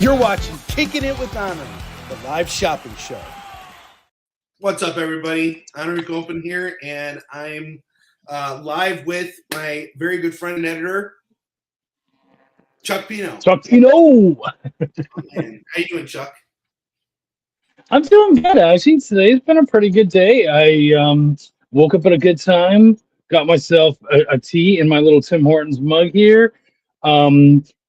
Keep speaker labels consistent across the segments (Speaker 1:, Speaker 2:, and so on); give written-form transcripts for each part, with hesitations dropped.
Speaker 1: You're watching Kicking It with Onrie, the live shopping show.
Speaker 2: What's up, everybody? Onrie Copen here, and I'm live with my very good friend and editor, Chuck Pineau.
Speaker 3: Chuck Pineau!
Speaker 2: How you doing, Chuck?
Speaker 3: I'm doing good, actually. Today's been a pretty good day. I woke up at a good time, got myself a tea in my little Tim Hortons mug here.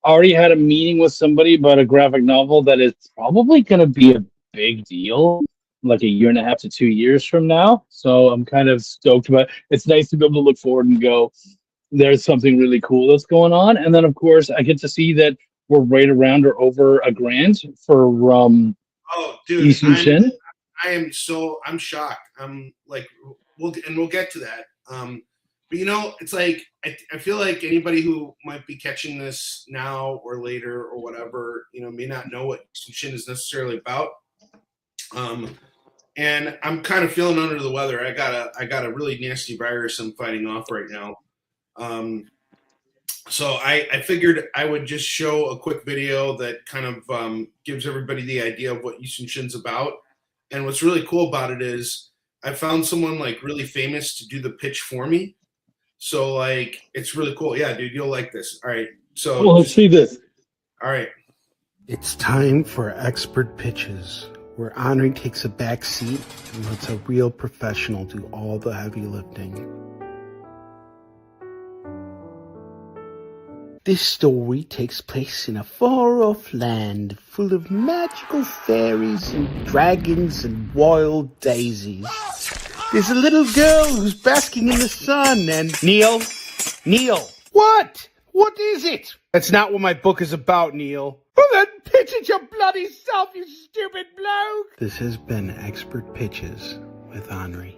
Speaker 3: Already had a meeting with somebody about a graphic novel that is probably going to be a big deal, like a year and a half to 2 years from now. So I'm kind of stoked about it. It's nice to be able to look forward and go, there's something really cool that's going on. And then, of course, I get to see that we're right around or over $1,000 for
Speaker 2: oh, dude,
Speaker 3: YI SOON SHIN.
Speaker 2: I'm shocked. I'm like, we'll get to that. But you know, it's like I feel like anybody who might be catching this now or later or whatever, you know, may not know what YI SOON SHIN is necessarily about. And I'm kind of feeling under the weather. I got a really nasty virus I'm fighting off right now. So I figured I would just show a quick video that kind of gives everybody the idea of what YI SOON SHIN's about. And what's really cool about it is I found someone like really famous to do the pitch for me. So like, it's really cool. Yeah, dude, you'll like this. All right. So
Speaker 3: Well, let's see this.
Speaker 2: All right.
Speaker 1: It's time for Expert Pitches, where Onrie takes a back seat and lets a real professional do all the heavy lifting. This story takes place in a far-off land full of magical fairies and dragons and wild daisies. There's a little girl who's basking in the sun and... Neil? What? What is it? That's not what my book is about, Neil. Well, then pitch it your bloody self, you stupid bloke! This has been Expert Pitches with Onrie.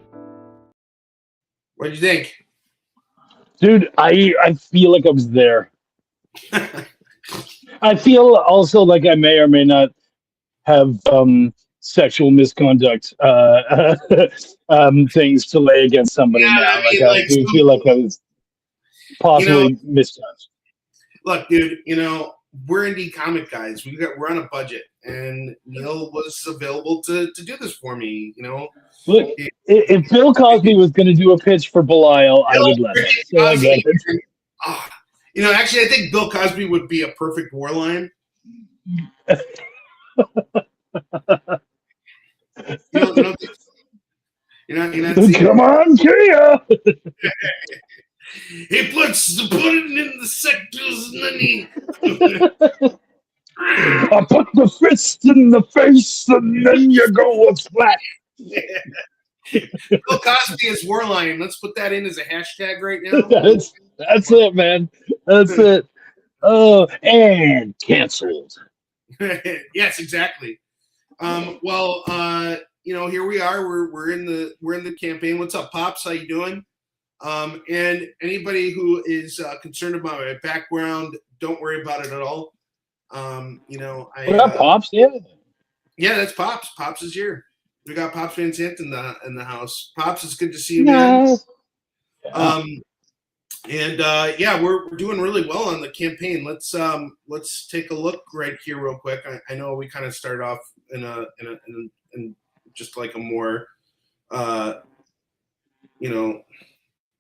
Speaker 2: What'd you think?
Speaker 3: Dude, I feel like I was there. I feel also like I may or may not have sexual misconduct things to lay against somebody now. I do feel like I was possibly misjudged.
Speaker 2: Look, dude, you know, we're indie comic guys. We're on a budget, and Neil was available to do this for me. You know,
Speaker 3: look, if Bill Cosby was going to do a pitch for Belial, I would let him. So I get it.
Speaker 2: You know, actually, I think Bill Cosby would be a perfect war lion.
Speaker 3: Come on, Kia!
Speaker 2: He puts the pudding in the sectors, and then
Speaker 3: I put the fist in the face, and then you go flat.
Speaker 2: Bill Cosby is war lion. Let's put that in as a hashtag right now.
Speaker 3: That's it, man. That's it. Oh, and canceled.
Speaker 2: Yes, exactly. Well, you know, here we are. We're in the campaign. What's up, Pops? How you doing? And anybody who is concerned about my background, don't worry about it at all. You know,
Speaker 3: what up, Pops?
Speaker 2: Yeah, that's Pops. Pops is here. We got Pops Van Sant in the house. Pops, it's good to see you, man. Yeah, we're doing really well on the campaign. Let's take a look right here real quick. I know we kind of started off in just like a more you know,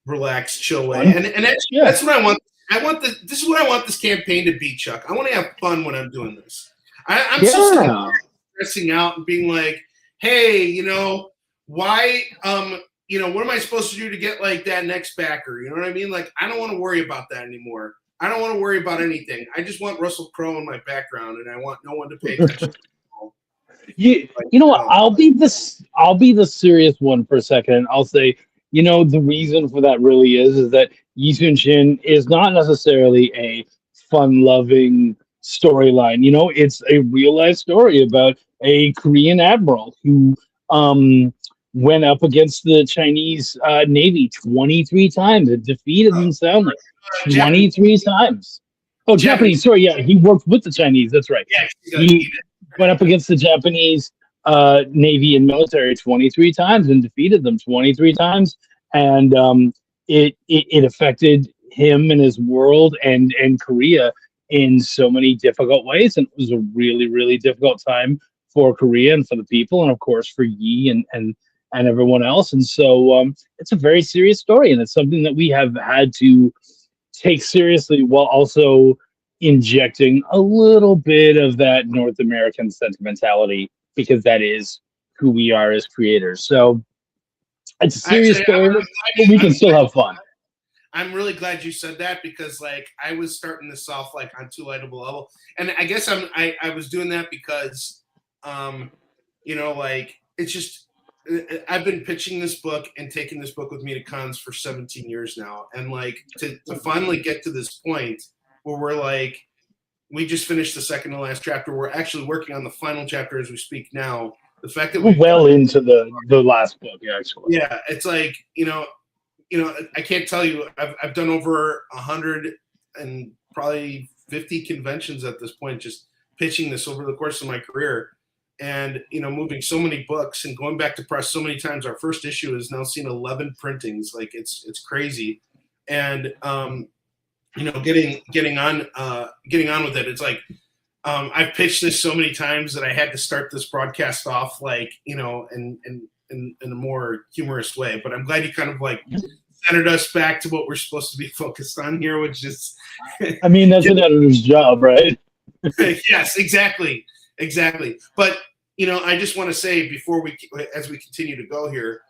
Speaker 2: relaxed, chill way, and that's what I want. This is what I want this campaign to be, Chuck. I want to have fun when I'm doing this. I'm so sick of stressing out and being like, hey, you know, why you know, what am I supposed to do to get like that next backer? You know what I mean? Like, I don't want to worry about that anymore. I don't want to worry about anything. I just want Russell Crowe in my background, and I want no one to pay attention.
Speaker 3: You know what? I'll be the serious one for a second, and I'll say, you know, the reason for that really is that YI SOON SHIN is not necessarily a fun-loving storyline. You know, it's a real-life story about a Korean admiral who went up against the Chinese Navy 23 times and defeated them soundly 23 times. Oh, Japanese. Sorry, yeah, he worked with the Chinese. That's right.
Speaker 2: Yeah,
Speaker 3: he went up against the Japanese Navy and military 23 times and defeated them 23 times. And it affected him and his world and Korea in so many difficult ways, and it was a really, really difficult time for Korea and for the people, and of course for Yi and everyone else. And so it's a very serious story, and it's something that we have had to take seriously while also injecting a little bit of that North American sentimentality, because that is who we are as creators. So it's a serious story, but we can still have fun.
Speaker 2: I'm really glad you said that, because like I was starting this off like on too light of a level, and I guess I was doing that because like it's just I've been pitching this book and taking this book with me to cons for 17 years now, and like to finally get to this point where we're like, we just finished the second to last chapter. We're actually working on the final chapter as we speak now. The fact that
Speaker 3: we're well into the last book, actually.
Speaker 2: Yeah, it's like I can't tell you. I've done over 100 and probably 50 conventions at this point, just pitching this over the course of my career, and moving so many books and going back to press so many times. Our first issue has now seen 11 printings. Like it's crazy, and getting on with it. It's like I've pitched this so many times that I had to start this broadcast off like in a more humorous way, but I'm glad you kind of like centered us back to what we're supposed to be focused on here, which is
Speaker 3: I mean, that's an editor's job, right?
Speaker 2: Yes, exactly. But I just want to say before as we continue to go here,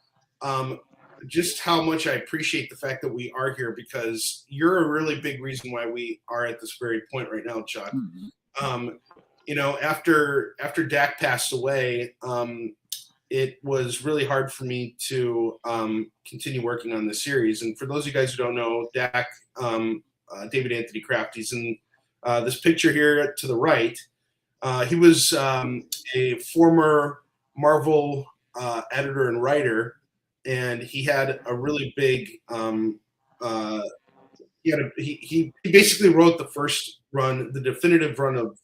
Speaker 2: just how much I appreciate the fact that we are here, because you're a really big reason why we are at this very point right now, Chuck. After Dak passed away, it was really hard for me to continue working on the series. And for those of you guys who don't know, Dak, David Anthony Kraft, he's in this picture here to the right. He was a former Marvel editor and writer, and he had a really big. He basically wrote the first run, the definitive run of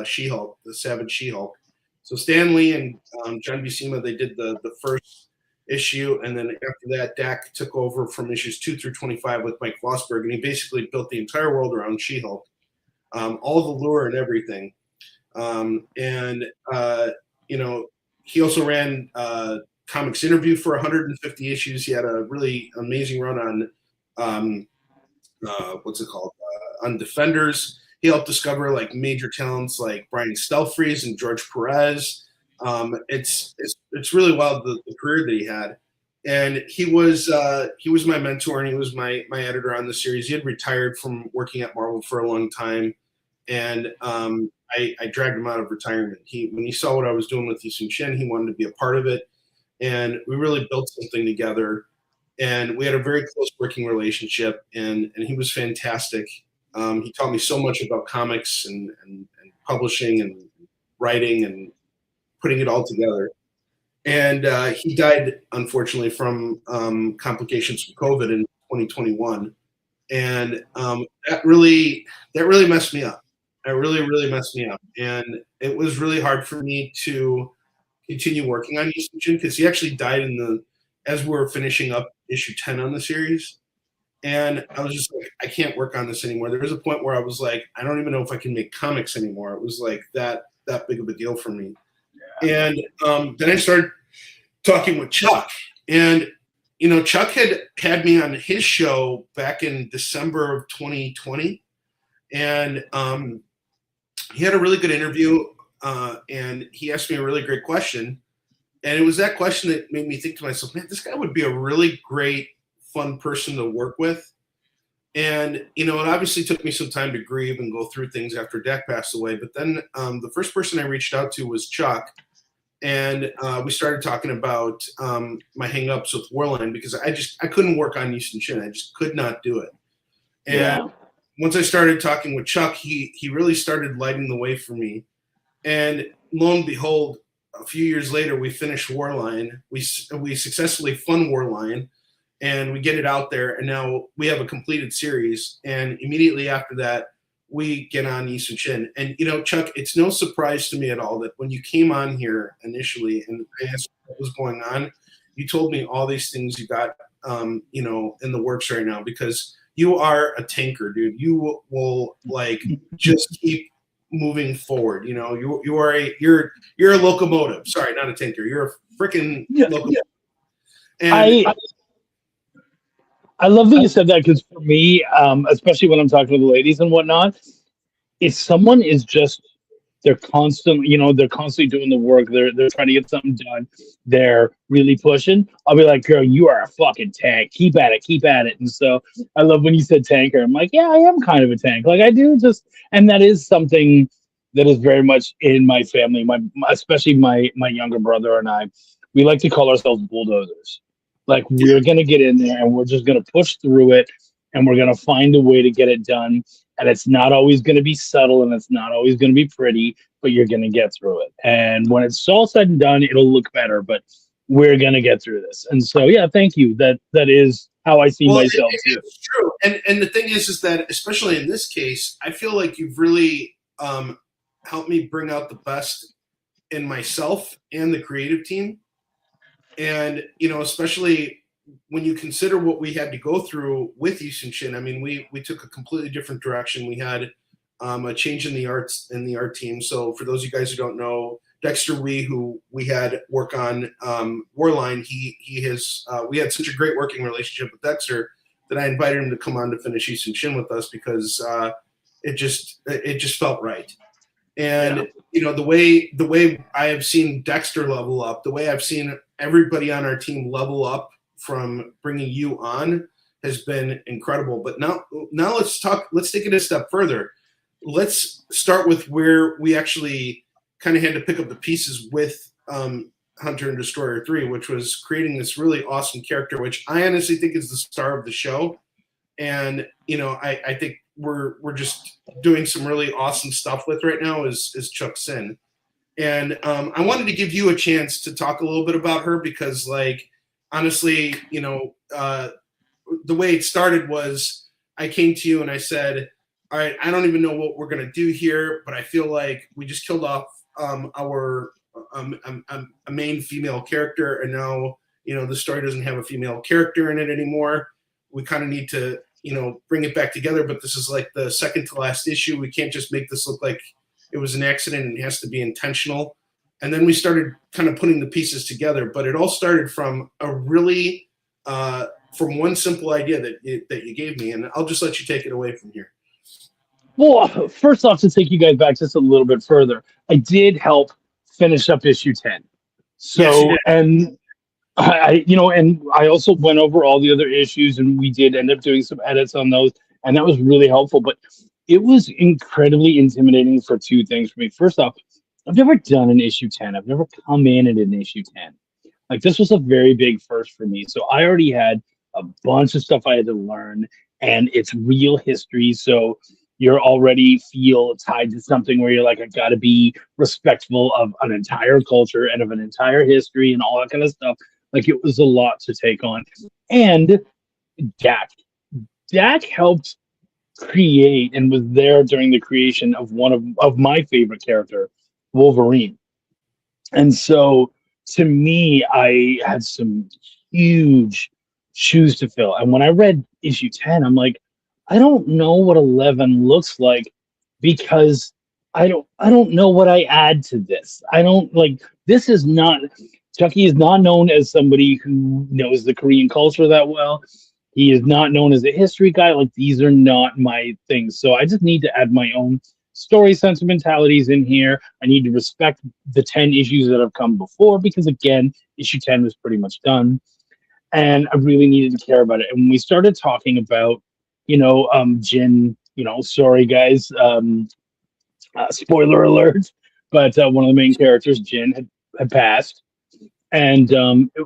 Speaker 2: She-Hulk, the Savage She-Hulk. So Stan Lee and John Buscema, they did the first issue, and then after that, Dak took over from issues 2 through 25 with Mike Flossberg, and he basically built the entire world around She-Hulk, all the lure and everything. He also ran Comics Interview for 150 issues. He had a really amazing run on on Defenders. He helped discover like major talents like Brian Stelfreeze and George Perez. It's really wild the career that he had, and he was my mentor, and he was my editor on the series. He had retired from working at Marvel for a long time, and I dragged him out of retirement. When he saw what I was doing with YI SOON SHIN, he wanted to be a part of it, and we really built something together. And we had a very close working relationship, and he was fantastic. He taught me so much about comics and publishing and writing and putting it all together. And he died, unfortunately, from complications from COVID in 2021. And that really messed me up. It really messed me up. And it was really hard for me to continue working on YI SOON SHIN, because he actually died as we were finishing up issue 10 on the series. And I was just like, I can't work on this anymore. There was a point where I was like, I don't even know if I can make comics anymore. It was like that big of a deal for me. Yeah. And then I started talking with Chuck. And, Chuck had me on his show back in December of 2020. And he had a really good interview. And he asked me a really great question. And it was that question that made me think to myself, man, this guy would be a really great, fun person to work with. And, it obviously took me some time to grieve and go through things after Dak passed away. But then the first person I reached out to was Chuck. And we started talking about my hang-ups with Warline, because I couldn't work on YI SOON SHIN. I just could not do it. And once I started talking with Chuck, he really started lighting the way for me. And lo and behold, a few years later, we finished Warline. We successfully fund Warline, and we get it out there. And now we have a completed series. And immediately after that, we get on YI SOON SHIN. And, Chuck, it's no surprise to me at all that when you came on here initially and I asked what was going on, you told me all these things you got, in the works right now, because you are a tanker, dude. You will like just keep moving forward. You know, you're a locomotive. Sorry, not a tanker. You're a freaking locomotive. And
Speaker 3: I love that you said that, because for me, especially when I'm talking to the ladies and whatnot, if someone is just they're constantly doing the work, they're trying to get something done, they're really pushing, I'll be like, girl, you are a fucking tank. Keep at it. And so I love when you said tanker. I'm like, yeah, I am kind of a tank. Like I do and that is something that is very much in my family. Especially my younger brother and I, we like to call ourselves bulldozers. Like we're gonna get in there and we're just gonna push through it, and we're gonna find a way to get it done. And it's not always gonna be subtle, and it's not always gonna be pretty, but you're gonna get through it. And when it's all said and done, it'll look better. But we're gonna get through this. And so, yeah, thank you. That is how I see myself too.
Speaker 2: It's true. And the thing is that especially in this case, I feel like you've really helped me bring out the best in myself and the creative team. And, you know, especially when you consider what we had to go through with YI SOON SHIN, I mean, we took a completely different direction. We had a change in the art team. So for those of you guys who don't know, Dexter Wee, who we had work on Warline, we had such a great working relationship with Dexter that I invited him to come on to finish YI SOON SHIN with us, because it just felt right. And you know, the way I have seen Dexter level up, the way I've seen everybody on our team level up from bringing you on has been incredible. But now let's take it a step further. Let's start with where we actually kind of had to pick up the pieces with Hunter and Destroyer 3, which was creating this really awesome character, which I honestly think is the star of the show. And, you know, I think we're just doing some really awesome stuff with right now is Chuck Sin. And I wanted to give you a chance to talk a little bit about her, because, like, honestly, you know, the way it started was I came to you and I said, all right, I don't even know what we're going to do here, but I feel like we just killed off our a main female character, and now, you know, the story doesn't have a female character in it anymore. We kind of need to, you know, bring it back together, but this is like the second to last issue. We can't just make this look like it was an accident, and it has to be intentional. And then we started kind of putting the pieces together, but it all started from a really from one simple idea that you gave me, and I'll just let you take it away from here.
Speaker 3: Well, first off, to take you guys back just a little bit further, I did help finish up issue 10. So, yes, and I also went over all the other issues, and we did end up doing some edits on those, and that was really helpful. But it was incredibly intimidating for two things for me. First off, I've never done an issue 10. I've never come in at an issue 10. Like, this was a very big first for me. So I already had a bunch of stuff I had to learn, and it's real history. So you're already feel tied to something where you're like, I got to be respectful of an entire culture and of an entire history and all that kind of stuff. Like, it was a lot to take on. And Dak helped create and was there during the creation of one of my favorite character, Wolverine. And so to me, I had some huge shoes to fill. And when I read issue 10, I'm like, I don't know what 11 looks like, because I don't know what I add to this. I don't, like, this is not, Chucky is not known as somebody who knows the Korean culture that well. He is not known as a history guy. Like, these are not my things. So I just need to add my own story sentimentalities in here. I need to respect the 10 issues that have come before, because, again, issue 10 was pretty much done. And I really needed to care about it. And when we started talking about, Jin, sorry guys, spoiler alert, but one of the main characters, Jin, had passed. And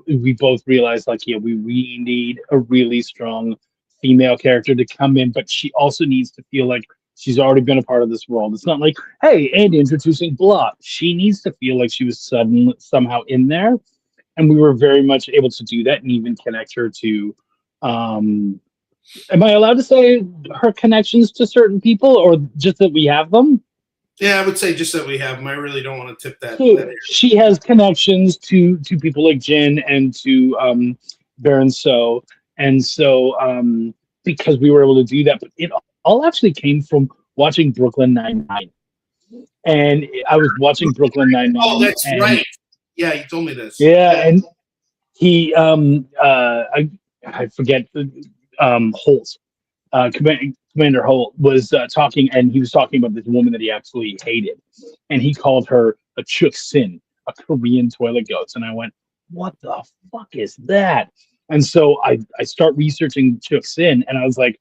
Speaker 3: we both realized, like, yeah, we really need a really strong female character to come in, but she also needs to feel like she's already been a part of this world. It's not like, hey, and introducing blah. She needs to feel like she was somehow in there. And we were very much able to do that and even connect her to, am I allowed to say her connections to certain people, or just that we have them?
Speaker 2: Yeah, I would say just that we have them. I really don't want to tip that.
Speaker 3: So she has connections to people like Jin and to Baron So. And so because we were able to do that. But it all actually came from watching Brooklyn Nine-Nine. And I was watching Brooklyn Nine-Nine.
Speaker 2: Oh, that's right. Yeah, you told me this.
Speaker 3: Yeah, and he I forget Holt, Commander Holt was talking, and he was talking about this woman that he absolutely hated, and he called her a Chuk Sin, a Korean toilet ghost, and I went, what the fuck is that? And so I start researching Chuk Sin, and I was like,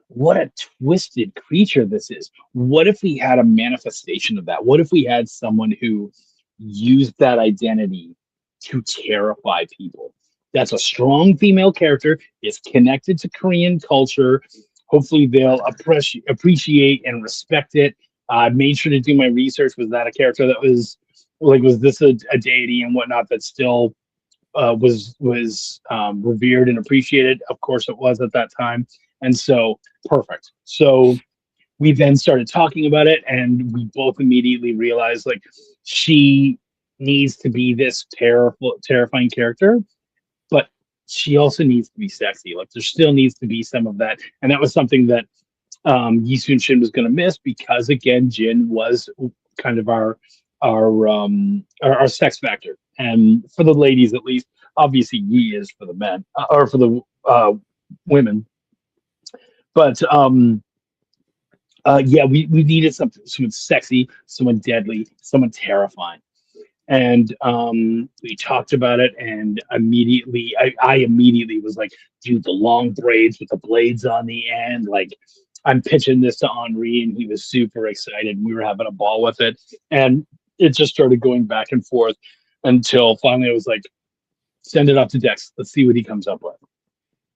Speaker 3: what a twisted creature this is. What if we had a manifestation of that? What if we had someone who used that identity to terrify people? That's a strong female character. It's connected to Korean culture. Hopefully they'll appreciate and respect it. I made sure to do my research. Was that a character that was like, was this a deity and whatnot that still was revered and appreciated? Of course it was at that time. And so, perfect. So we then started talking about it, and we both immediately realized, like, she needs to be this terrifying character, but she also needs to be sexy. Like, there still needs to be some of that. And that was something that YI SOON SHIN was going to miss, because, again, Jin was kind of our sex factor. And for the ladies, at least, obviously Yi is for the men, or for the women. But yeah, we needed someone sexy, someone deadly, someone terrifying. And we talked about it, and immediately I immediately was like, dude, the long braids with the blades on the end. Like, I'm pitching this to Onrie, and he was super excited. We were having a ball with it, and it just started going back and forth until finally I was like, send it off to Dex. Let's see what he comes up with.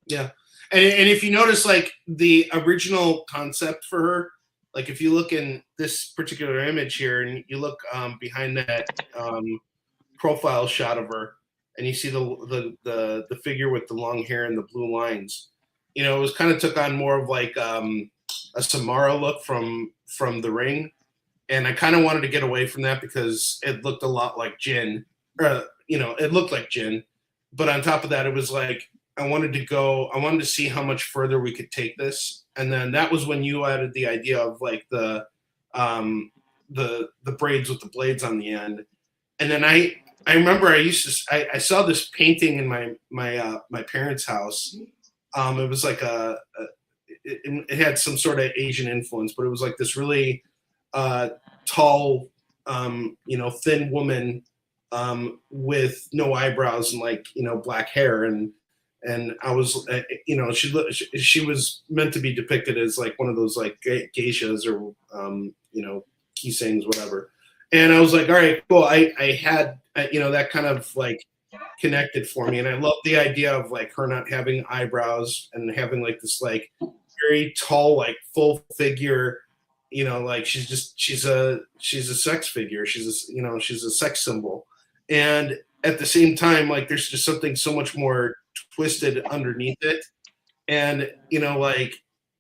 Speaker 2: Yeah. And if you notice, like, the original concept for her, like, if you look in this particular image here, and you look behind that profile shot of her, and you see the figure with the long hair and the blue lines, you know, it was kind of took on more of like a Samara look from The Ring, and I kind of wanted to get away from that because it looked a lot like Jin, you know, it looked like Jin, but on top of that, it was like, I wanted to see how much further we could take this. And then that was when you added the idea of like the braids with the blades on the end. And then I remember I saw this painting in my parents' house. It was like it had some sort of Asian influence, but it was like this really tall, you know, thin woman with no eyebrows and, like, you know, black hair. And I was, you know, she was meant to be depicted as like one of those like geishas or, you know, kisengs, whatever. And I was like, all right, cool. I had, you know, that kind of like connected for me. And I love the idea of like her not having eyebrows and having like this like very tall, like full figure, you know, like she's a sex figure. She's a sex symbol. And at the same time, like, there's just something so much more twisted underneath it. And, you know, like,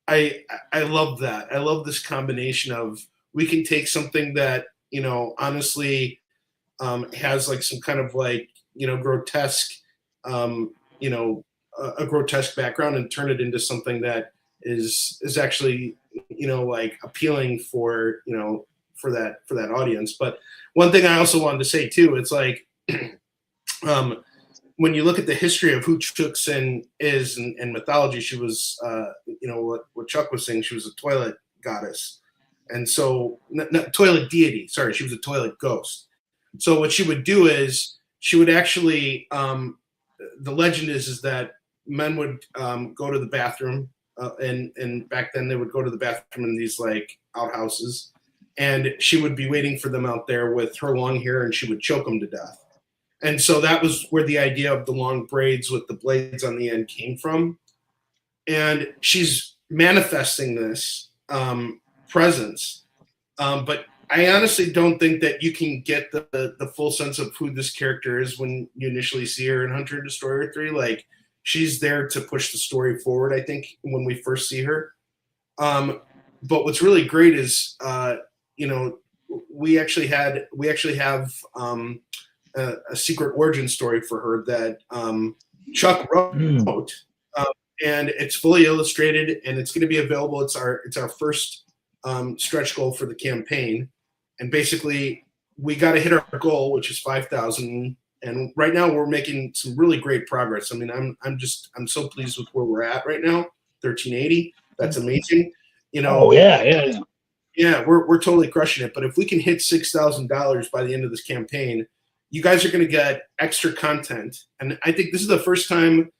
Speaker 2: I love that. I love this combination of, we can take something that, you know, honestly has like some kind of like, you know, grotesque, you know, a grotesque background, and turn it into something that is actually, you know, like appealing for, you know, for that audience. But one thing I also wanted to say too, it's like, when you look at the history of who Chuk Sin is in mythology, she was, you know, what Chuck was saying, she was a toilet goddess. And so, not toilet deity, sorry, she was a toilet ghost. So what she would do is, she would actually, the legend is that men would go to the bathroom, and back then they would go to the bathroom in these like outhouses, and she would be waiting for them out there with her long hair, and she would choke them to death. And so that was where the idea of the long braids with the blades on the end came from. And she's manifesting this presence. But I honestly don't think that you can get the full sense of who this character is when you initially see her in Hunter Destroyer 3. Like, she's there to push the story forward, I think, when we first see her. But what's really great is, you know, we actually have a secret origin story for her that Chuck wrote. and it's fully illustrated, and it's going to be available. It's our first stretch goal for the campaign, and basically we got to hit our goal, which is 5,000. And right now we're making some really great progress. I mean, I'm so pleased with where we're at right now. 1380. That's amazing. You know.
Speaker 3: Oh yeah.
Speaker 2: Yeah, we're totally crushing it. But if we can hit $6,000 by the end of this campaign, you guys are going to get extra content. And I think this is the first time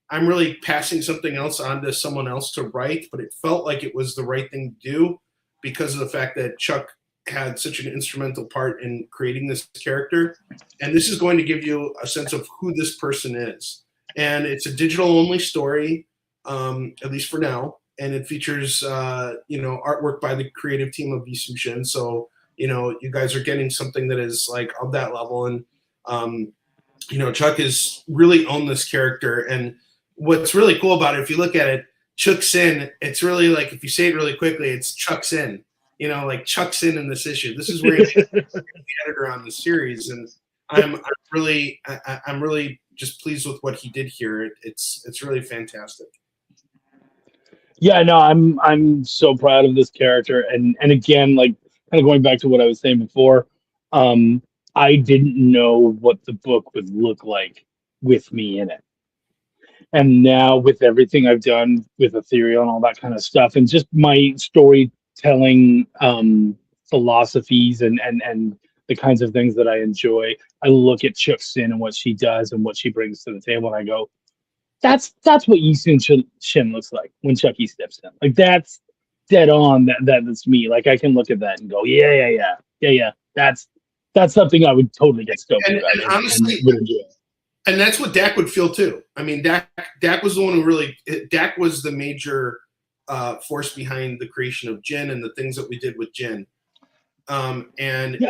Speaker 2: I'm really passing something else on to someone else to write, but it felt like it was the right thing to do because of the fact that Chuck had such an instrumental part in creating this character. And this is going to give you a sense of who this person is. And it's a digital-only story, at least for now. And it features, artwork by the creative team of YI SOON SHIN. So, you guys are getting something that is like of that level. And, Chuck has really owned this character. And what's really cool about it, if you look at it, Chuck Sin, it's really like, if you say it really quickly, it's Chuck Sin, like Chuck Sin in this issue. This is where he's the editor on the series. And I'm really just pleased with what he did here. It's really fantastic.
Speaker 3: Yeah, no, I'm so proud of this character, and again, like kind of going back to what I was saying before, I didn't know what the book would look like with me in it, and now with everything I've done with Ethereal and all that kind of stuff, and just my storytelling philosophies and the kinds of things that I enjoy, I look at Chuck Sin and what she does and what she brings to the table, and I go, that's what YI SOON SHIN looks like when Chucky steps in. Like that's dead on. That's me. Like I can look at that and go, yeah. That's something I would totally get stoked about.
Speaker 2: And honestly, and that's what Dak would feel too. I mean, Dak was the one who Dak was the major force behind the creation of Jin and the things that we did with Jin. Bringing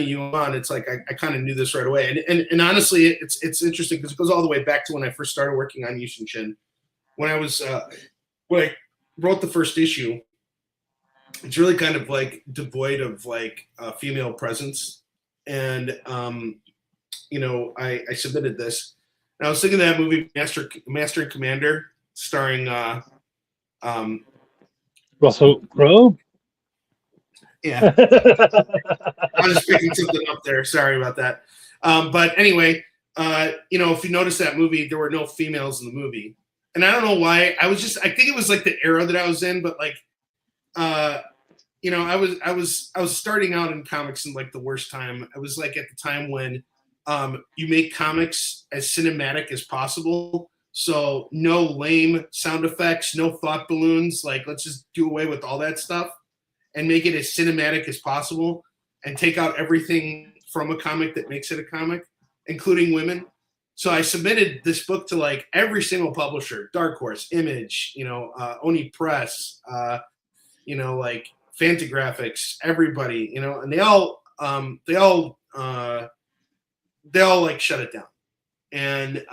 Speaker 2: you on, it's like I kind of knew this right away, and honestly, it's interesting because it goes all the way back to when I first started working on YI SOON SHIN. When I wrote the first issue, it's really kind of like devoid of like female presence, and I submitted this, and I was thinking of that movie Master and Commander, starring
Speaker 3: Russell Crowe.
Speaker 2: Yeah, I was just picking something up there. Sorry about that. But anyway, if you notice that movie, there were no females in the movie, and I don't know why. I think it was like the era that I was in, but like, I was starting out in comics in like the worst time. I was like at the time when you make comics as cinematic as possible. So no lame sound effects, no thought balloons. Like let's just do away with all that stuff and make it as cinematic as possible and take out everything from a comic that makes it a comic, including women. So I submitted this book to like every single publisher, Dark Horse, Image, Onrie Press, like Fantagraphics, everybody, and they all like shut it down. And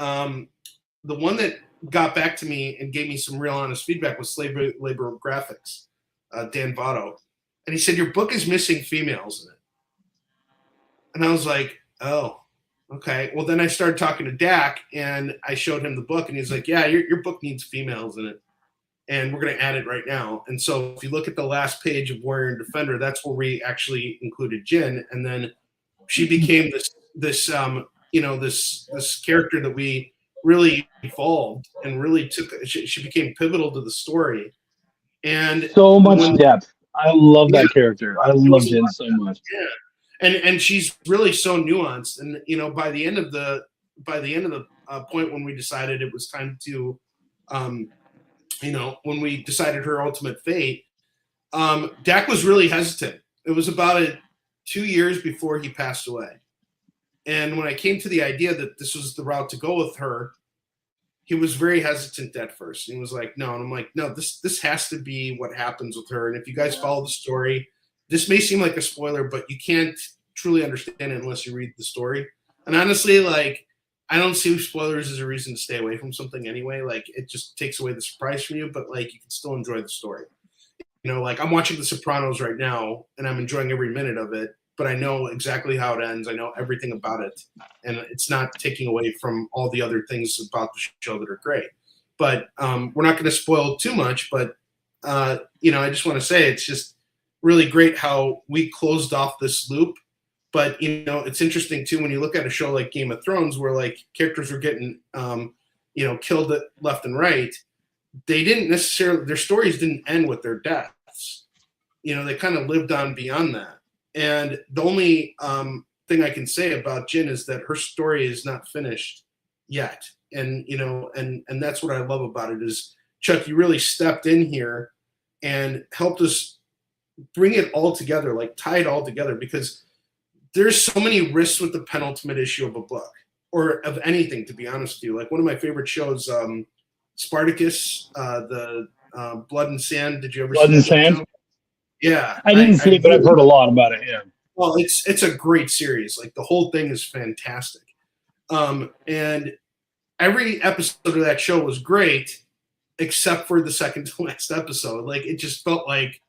Speaker 2: the one that got back to me and gave me some real honest feedback was Slave Labor Graphics, Dan Votto. And he said, your book is missing females in it. And I was like, oh, okay. Well, then I started talking to Dak, and I showed him the book, and he's like, yeah, your book needs females in it. And we're going to add it right now. And so if you look at the last page of Warrior and Defender, that's where we actually included Jin. And then she became this character that we really evolved and really she became pivotal to the story. And
Speaker 3: so much depth. I love that character. I love Jin so much.
Speaker 2: Yeah, and she's really so nuanced. And by the end of the point when we decided it was time to, when we decided her ultimate fate, Dak was really hesitant. It was about 2 years before he passed away. And when I came to the idea that this was the route to go with her, he was very hesitant at first. He was like, no. And I'm like, no, this has to be what happens with her. And if you guys follow the story, this may seem like a spoiler, but you can't truly understand it unless you read the story. And honestly, like, I don't see spoilers as a reason to stay away from something anyway. Like, it just takes away the surprise from you, but like, you can still enjoy the story. Like I'm watching The Sopranos right now and I'm enjoying every minute of it, but I know exactly how it ends. I know everything about it, and it's not taking away from all the other things about the show that are great. but we're not going to spoil too much. But you know, I just want to say it's just really great how we closed off this loop. But you know, it's interesting too when you look at a show like Game of Thrones, where like characters were getting you know, killed left and right. They didn't necessarily, their stories didn't end with their deaths. You know, they kind of lived on beyond that. And the only thing I can say about Jin is that her story is not finished yet. And, you know, and that's what I love about it is, Chuck, you really stepped in here and helped us bring it all together, like tie it all together, because there's so many risks with the penultimate issue of a book or of anything, to be honest with you. Like one of my favorite shows, Spartacus, the Blood and Sand. Did you ever
Speaker 3: Blood
Speaker 2: see
Speaker 3: and
Speaker 2: that
Speaker 3: Sand?
Speaker 2: show? Yeah.
Speaker 3: I didn't see it, but I've heard a lot about it, yeah.
Speaker 2: Well, it's a great series. Like the whole thing is fantastic. And every episode of that show was great, except for the second to last episode. Like it just felt like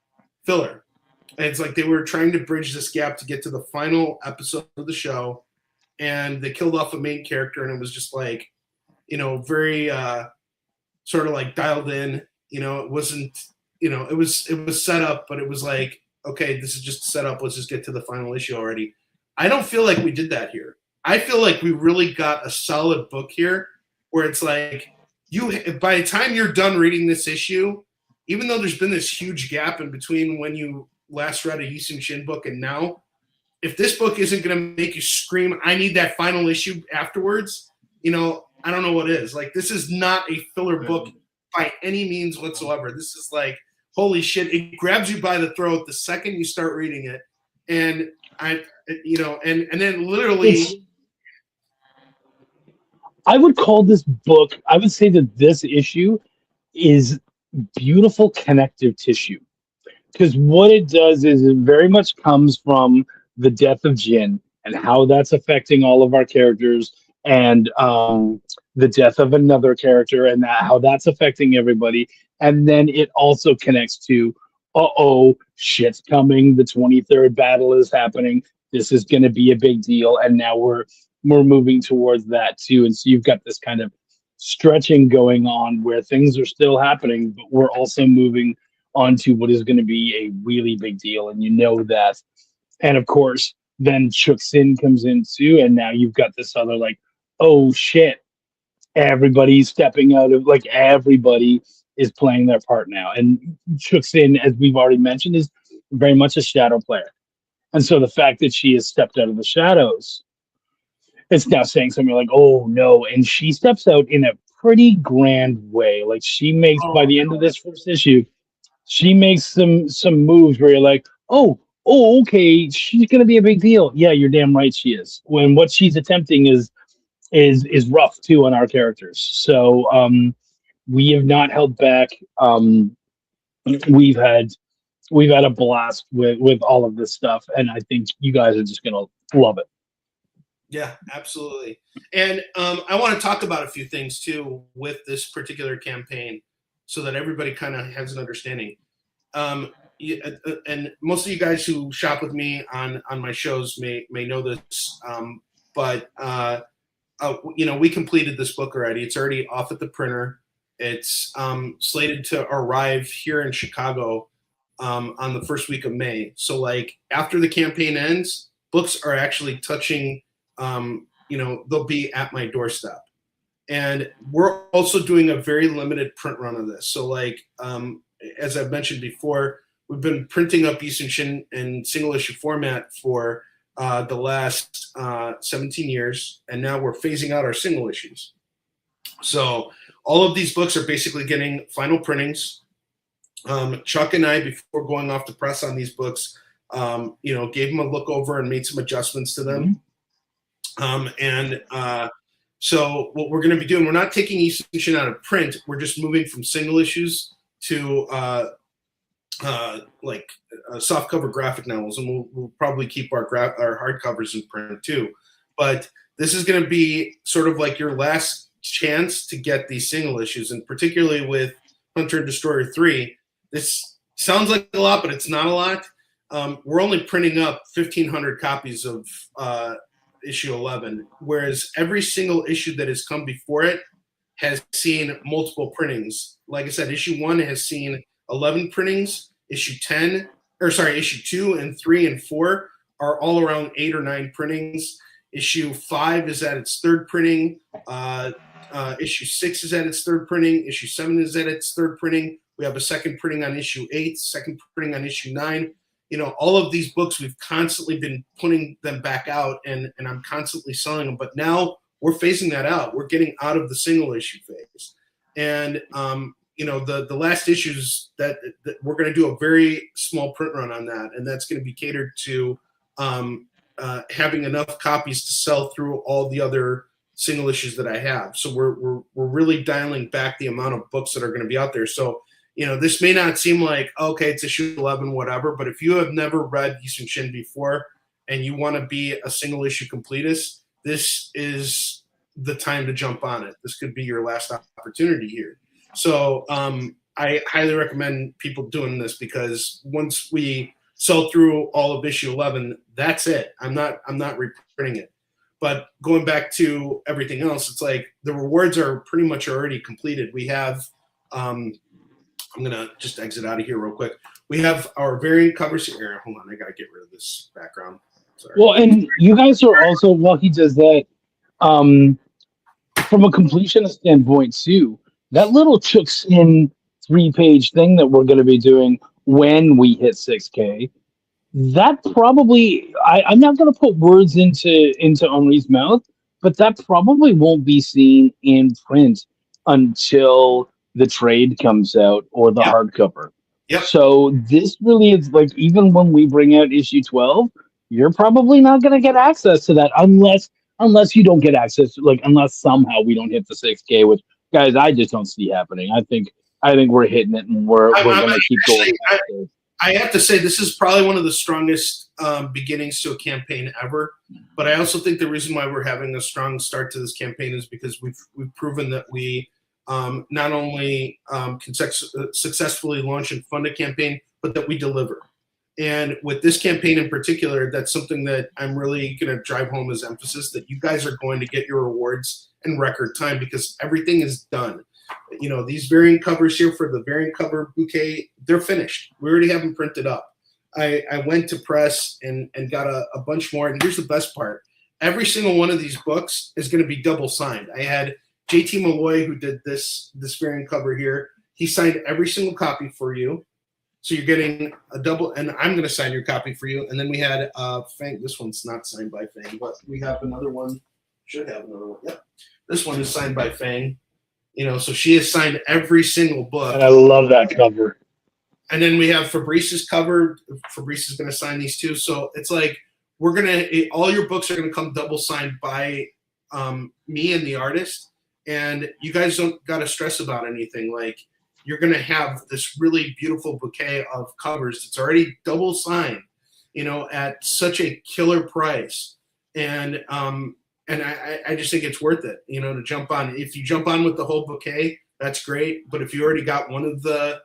Speaker 2: filler. And it's like they were trying to bridge this gap to get to the final episode of the show, and they killed off a main character, and it was just like, you know, very sort of like dialed in. You know, it wasn't, you know, it was set up, but it was like, okay, this is just set up. Let's just get to the final issue already. I don't feel like we did that here. I feel like we really got a solid book here, where it's like by the time you're done reading this issue, even though there's been this huge gap in between when you last read a YI SOON SHIN book and now, if this book isn't going to make you scream, I need that final issue afterwards, you know, I don't know what is. Like, this is not a filler book by any means whatsoever. This is like, holy shit, it grabs you by the throat the second you start reading it. And you know, and then literally,
Speaker 3: I would call this book, I would say that this issue is beautiful connective tissue. Because what it does is it very much comes from the death of Jin and how that's affecting all of our characters, and the death of another character and how that's affecting everybody. And then it also connects to, shit's coming. The 23rd battle is happening. This is going to be a big deal. And now we're moving towards that too. And so you've got this kind of stretching going on where things are still happening, but we're also moving onto what is going to be a really big deal, and you know that. And of course, then Chuck Sin comes in too, and now you've got this other like, oh shit, everybody's stepping out of, like, everybody is playing their part now. And Chuck Sin, as we've already mentioned, is very much a shadow player, and so the fact that she has stepped out of the shadows, it's now saying something like, oh no, and she steps out in a pretty grand way. Like she makes, by the end of this first issue, she makes some moves where you're like, oh, okay, she's gonna be a big deal. Yeah, you're damn right she is. When what she's attempting is rough too on our characters. So we have not held back. We've had a blast with all of this stuff, and I think you guys are just gonna love it.
Speaker 2: Yeah, absolutely. And I want to talk about a few things too with this particular campaign, so that everybody kind of has an understanding. And most of you guys who shop with me on my shows may know this, but you know, we completed this book already. It's already off at the printer. It's slated to arrive here in Chicago on the first week of May. So like after the campaign ends, books are actually touching, you know, they'll be at my doorstep. And we're also doing a very limited print run of this. So like, as I've mentioned before, we've been printing up YI SOON SHIN in single issue format for the last 17 years. And now we're phasing out our single issues. So all of these books are basically getting final printings. Chuck and I, before going off to press on these books, you know, gave them a look over and made some adjustments to them. So what we're going to be doing, we're not taking YI SOON SHIN out of print. We're just moving from single issues to like softcover graphic novels, and we'll probably keep our hardcovers in print too. But this is going to be sort of like your last chance to get these single issues, and particularly with Hunter and Destroyer 3. This sounds like a lot, but it's not a lot. We're only printing up 1,500 copies of issue 11, whereas every single issue that has come before it has seen multiple printings. Like I said, issue 1 has seen 11 printings. Issue 2 and 3 and 4 are all around 8 or 9 printings. Issue 5 is at its 3rd printing. Issue 6 is at its 3rd printing. Issue 7 is at its 3rd printing. We have a 2nd printing on issue 8, 2nd printing on issue 9. All of these books, we've constantly been putting them back out, and I'm constantly selling them. But now we're phasing that out. We're getting out of the single issue phase. And, the last issues that we're going to do a very small print run on that, and that's going to be catered to having enough copies to sell through all the other single issues that I have. So we're really dialing back the amount of books that are going to be out there. So, this may not seem like, okay, it's issue 11, whatever, but if you have never read YI SOON SHIN before and you want to be a single issue completist, this is the time to jump on it. This could be your last opportunity here. So I highly recommend people doing this, because once we sell through all of issue 11, that's it. I'm not reprinting it. But going back to everything else, it's like the rewards are pretty much already completed. We have, I'm going to just exit out of here real quick. We have our variant covers here. Hold on, I got to get rid of this background. Sorry.
Speaker 3: Well, and you guys are also, while he does that, from a completion standpoint too, that little Chuck's in 3-page thing that we're going to be doing when we hit 6K, that probably, I'm not going to put words into Onrie's mouth, but that probably won't be seen in print until the trade comes out or the hardcover.
Speaker 2: Yep.
Speaker 3: So this really is like, even when we bring out issue 12, you're probably not going to get access to that unless you don't get access, like unless somehow we don't hit the 6K, which, guys, I just don't see happening. I think we're hitting it, and we're going to keep going.
Speaker 2: I have to say, this is probably one of the strongest beginnings to a campaign ever. But I also think the reason why we're having a strong start to this campaign is because we've proven that we not only can successfully launch and fund a campaign, but that we deliver. And with this campaign in particular, that's something that I'm really going to drive home as emphasis, that you guys are going to get your rewards in record time, because everything is done. These variant covers here for the variant cover bouquet, they're finished. We already have them printed up. I went to press and got a bunch more. And here's the best part. Every single one of these books is going to be double signed. I had JT Malloy, who did this variant cover here. He signed every single copy for you. So you're getting a double, and I'm going to sign your copy for you. And then we had Fang. This one's not signed by Fang, but we have another one. Should have another one. Yep. This one is signed by Fang. So she has signed every single book.
Speaker 3: And I love that cover.
Speaker 2: And then we have Fabrice's cover. Fabrice is going to sign these too. So it's like all your books are going to come double signed by me and the artist. And you guys don't got to stress about anything. Like, you're going to have this really beautiful bouquet of covers. It's already double signed, at such a killer price. And I just think it's worth it, to jump on. If you jump on with the whole bouquet, that's great. But if you already got one of the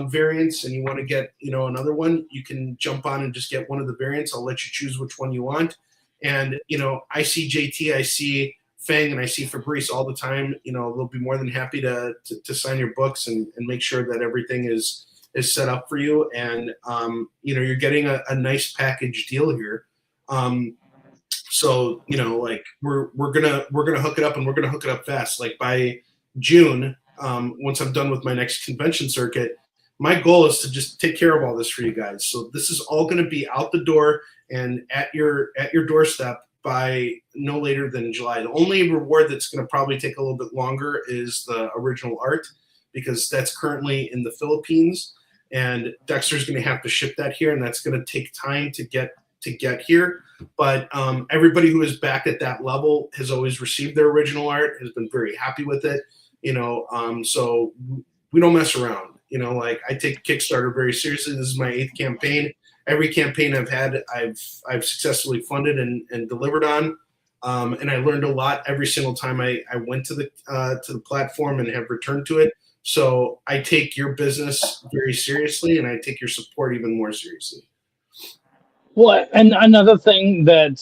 Speaker 2: variants and you want to get, another one, you can jump on and just get one of the variants. I'll let you choose which one you want. And, I see JT, I see Fang, and I see Fabrice all the time. They'll be more than happy to sign your books and make sure that everything is set up for you. And, you're getting a nice package deal here. So, like we're gonna hook it up, and we're gonna hook it up fast. Like by June, once I'm done with my next convention circuit, my goal is to just take care of all this for you guys. So this is all gonna be out the door and at your doorstep by no later than July. The only reward that's gonna probably take a little bit longer is the original art, because that's currently in the Philippines, and Dexter's gonna have to ship that here, and that's gonna take time to get here. But everybody who is back at that level has always received their original art, has been very happy with it. So we don't mess around. Like, I take Kickstarter very seriously. This is my 8th campaign. Every campaign I've had, I've successfully funded and delivered on. And I learned a lot every single time I went to the platform and have returned to it. So I take your business very seriously, and I take your support even more seriously.
Speaker 3: Well, and another thing that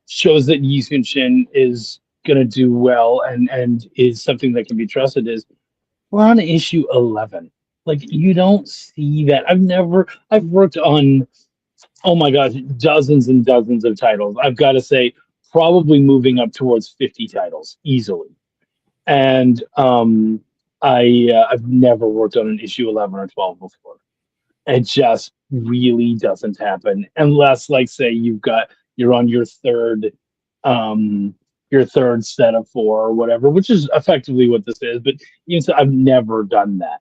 Speaker 3: shows that YI SOON SHIN is gonna do well and is something that can be trusted is we're on issue 11. Like you don't see that. I've worked on, oh my gosh, dozens and dozens of titles. I've got to say, probably moving up towards 50 titles easily. And I've never worked on an issue 11 or 12 before. It just really doesn't happen unless, like, say you're on your third set of 4 or whatever, which is effectively what this is. But I've never done that,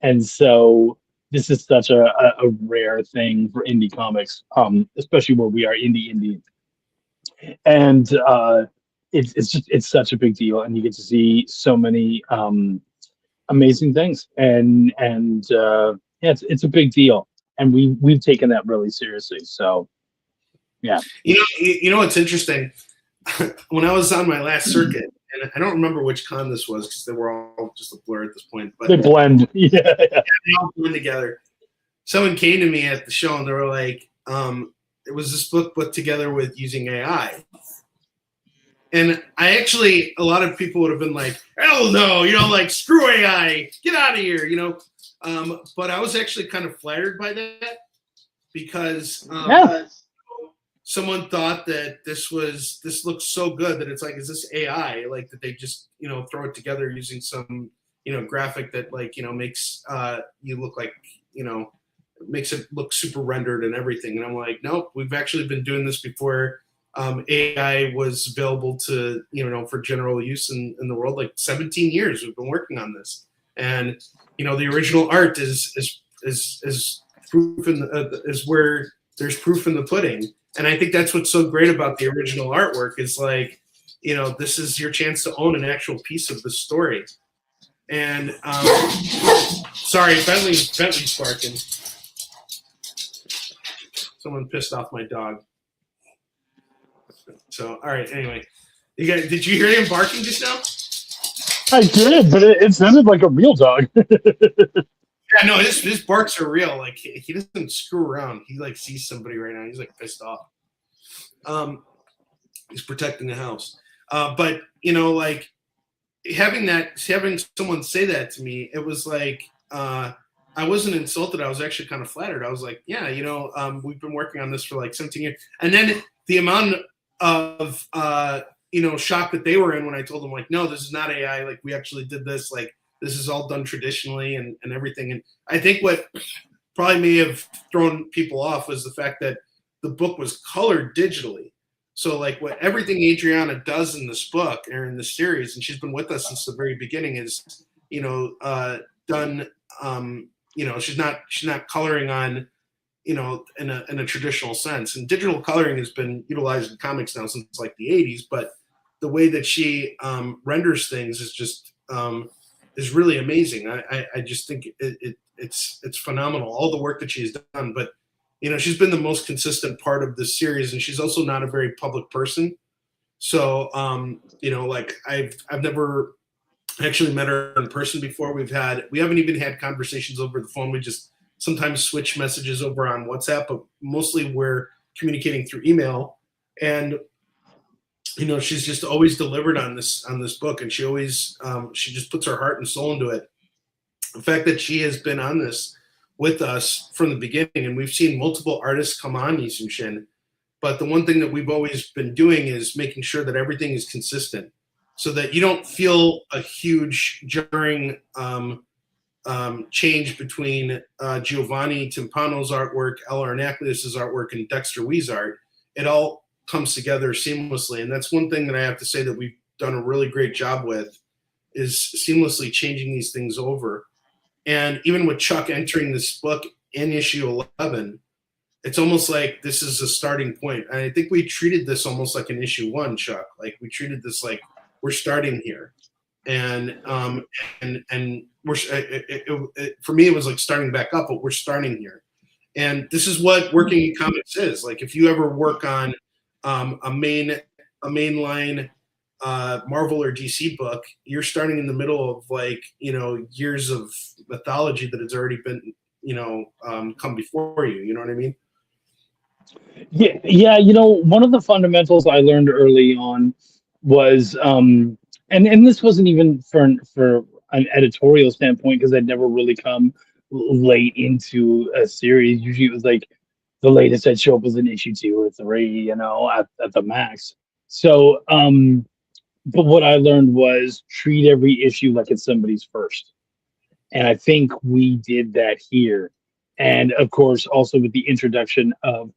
Speaker 3: and so this is such a rare thing for indie comics, especially where we are indie, and it's such a big deal, and you get to see so many amazing things, and yeah, it's a big deal, and we've taken that really seriously. So yeah,
Speaker 2: you know what's interesting? When I was on my last circuit, and I don't remember which con this was because they were all just a blur at this point, but
Speaker 3: they blend. Yeah,
Speaker 2: they all blend together. Someone came to me at the show and they were like, it was this book put together with using AI. And I actually, a lot of people would have been like, hell no, like screw AI, get out of here, but I was actually kind of flattered by that because someone thought that this looks so good that it's like, is this AI? Like that they just, throw it together using some, graphic that like, makes you look like, makes it look super rendered and everything. And I'm like, nope, we've actually been doing this before AI was available to, for general use in the world. Like 17 years we've been working on this. And, the original art is proof is where there's proof in the pudding. And I think that's what's so great about the original artwork is like, this is your chance to own an actual piece of the story. And sorry, Bentley's barking. Someone pissed off my dog. So, all right. Anyway, did you hear him barking just now?
Speaker 3: I did, but it sounded like a real dog.
Speaker 2: Yeah, no, his barks are real. Like he doesn't screw around. He like sees somebody right now. He's like pissed off. He's protecting the house. But like having someone say that to me, it was like I wasn't insulted. I was actually kind of flattered. I was like, yeah, we've been working on this for like 17 years. And then the amount of shock that they were in when I told them like, no, this is not AI. Like we actually did this. Like this is all done traditionally and everything. And I think what probably may have thrown people off was the fact that the book was colored digitally. So like what everything Adriana does in this book or in the series, and she's been with us since the very beginning, is done. She's not coloring on, in a traditional sense. And digital coloring has been utilized in comics now since like the 80s. But the way that she renders things is just is really amazing. I just think it's phenomenal, all the work that she's done. But she's been the most consistent part of this series, and she's also not a very public person. So like I've never actually met her in person before. We haven't even had conversations over the phone. We just sometimes switch messages over on WhatsApp, but mostly we're communicating through email. And she's just always delivered on this book, and she always she just puts her heart and soul into it. The fact that she has been on this with us from the beginning, and we've seen multiple artists come on YI SOON SHIN, but the one thing that we've always been doing is making sure that everything is consistent, so that you don't feel a huge jarring change between Giovanni Timpano's artwork, L.R. Anacleus's artwork, and Dexter Wee's art. It all comes together seamlessly, and that's one thing that I have to say that we've done a really great job with, is seamlessly changing these things over. And even with Chuck entering this book in issue 11, it's almost like this is a starting point. And I think we treated this almost like an issue 1, Chuck. Like we treated this like we're starting here, and we're for me it was like starting back up, but we're starting here. And this is what working in comics is. Like if you ever work on a mainline Marvel or DC book, you're starting in the middle of like years of mythology that has already been come before you. You know what I mean?
Speaker 3: Yeah. One of the fundamentals I learned early on was and this wasn't even for an editorial standpoint because I'd never really come late into a series. Usually it was like the latest I'd show up was an issue 2 or 3, at the max. So but what I learned was treat every issue like it's somebody's first. And I think we did that here. And of course, also with the introduction of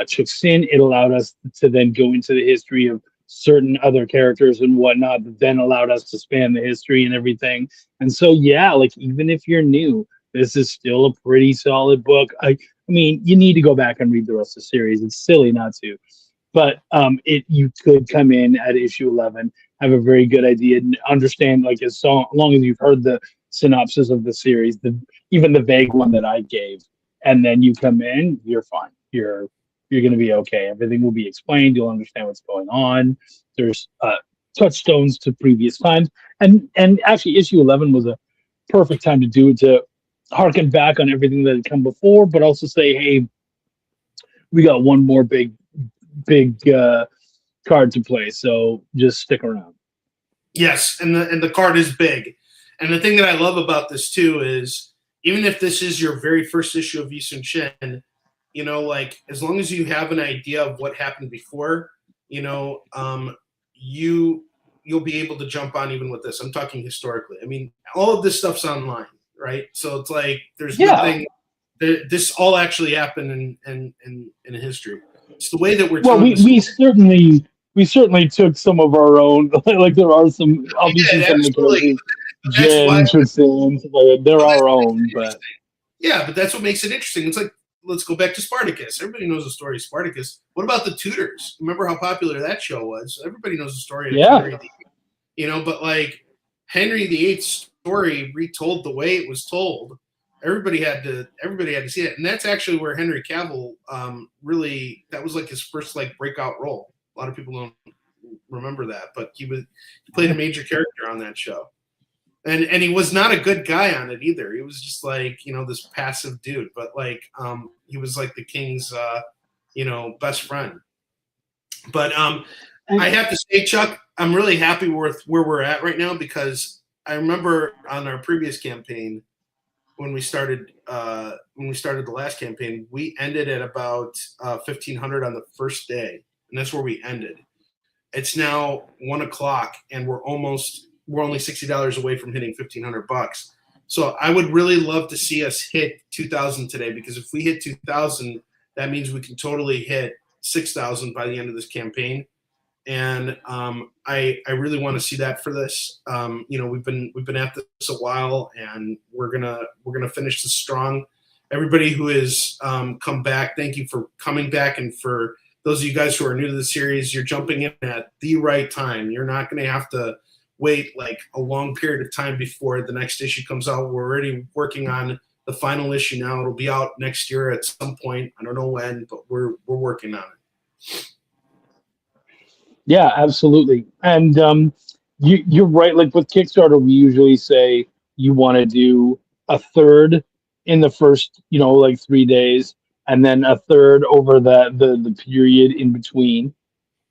Speaker 3: Chuck Sin, it allowed us to then go into the history of certain other characters and whatnot, that then allowed us to span the history and everything. And so, yeah, like even if you're new, this is still a pretty solid book. I mean, you need to go back and read the rest of the series. It's silly not to. But you could come in at issue 11, have a very good idea, and understand, like, as long as you've heard the synopsis of the series, even the vague one that I gave, and then you come in, you're fine. You're going to be okay. Everything will be explained. You'll understand what's going on. There's touchstones to previous times, and actually, issue 11 was a perfect time to do it, to harken back on everything that had come before, but also say, hey, we got one more big card to play, so just stick around.
Speaker 2: Yes, and the card is big. And the thing that I love about this too is, even if this is your very first issue of YI SOON SHIN, like, as long as you have an idea of what happened before, you'll be able to jump on even with this. I'm talking historically. I mean, all of this stuff's online, right? So it's like there's nothing. This all actually happened in history. It's the way that we're.
Speaker 3: Well, we certainly took some of our own. Like there are some obviously some characters, Jen, Tristan, they're our own, but
Speaker 2: yeah, but that's what makes it interesting. It's like, let's go back to Spartacus. Everybody knows the story of Spartacus. What about the Tudors? Remember how popular that show was? Everybody knows the story of Henry VIII. But like Henry VIII's story retold the way it was told. Everybody had to see it, and that's actually where Henry Cavill really, that was like his first like breakout role. A lot of people don't remember that, but he played a major character on that show, and he was not a good guy on it either. He was just like this passive dude, but like he was like the king's best friend. But I have to say, Chuck, I'm really happy with where we're at right now, because I remember on our previous campaign, when we started the last campaign, we ended at about 1,500 on the first day, and that's where we ended. It's now 1 o'clock, and we're only $60 away from hitting $1,500. So I would really love to see us hit 2,000 today, because if we hit 2,000, that means we can totally hit 6,000 by the end of this campaign. And I really want to see that for this. We've been at this a while, and we're gonna finish this strong. Everybody who has come back, thank you for coming back, and for those of you guys who are new to the series, you're jumping in at the right time. You're not going to have to wait like a long period of time before the next issue comes out. We're already working on the final issue now. It'll be out next year at some point. I don't know when, but we're working on it.
Speaker 3: Yeah, absolutely. And you're right. Like with Kickstarter, we usually say you want to do a third in the first, like 3 days, and then a third over the period in between,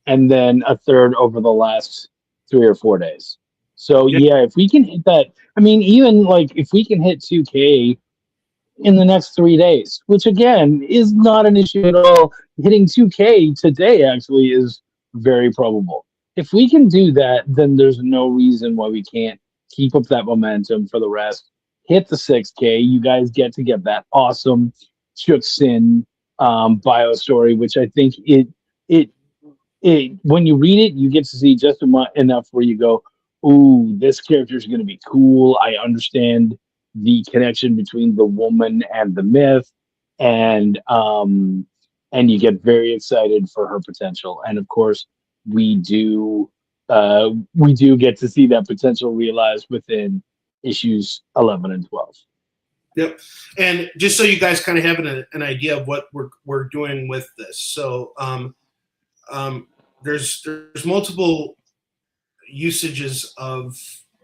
Speaker 3: and then a third over the last 3 or 4 days. So yeah, if we can hit that, I mean, even like if we can hit 2K in the next 3 days, which again is not an issue at all. Hitting 2K today actually is very probable. If we can do that, then there's no reason why we can't keep up that momentum for the rest. Hit the 6K. You guys get that awesome Chuck Sin bio story, which I think it when you read it, you get to see just enough where you go, ooh, this character is going to be cool. I understand the connection between the woman and the myth, and you get very excited for her potential. And of course, we do get to see that potential realized within issues 11 and 12.
Speaker 2: Yep. And just so you guys kind of have an idea of what we're doing with this. So there's multiple usages of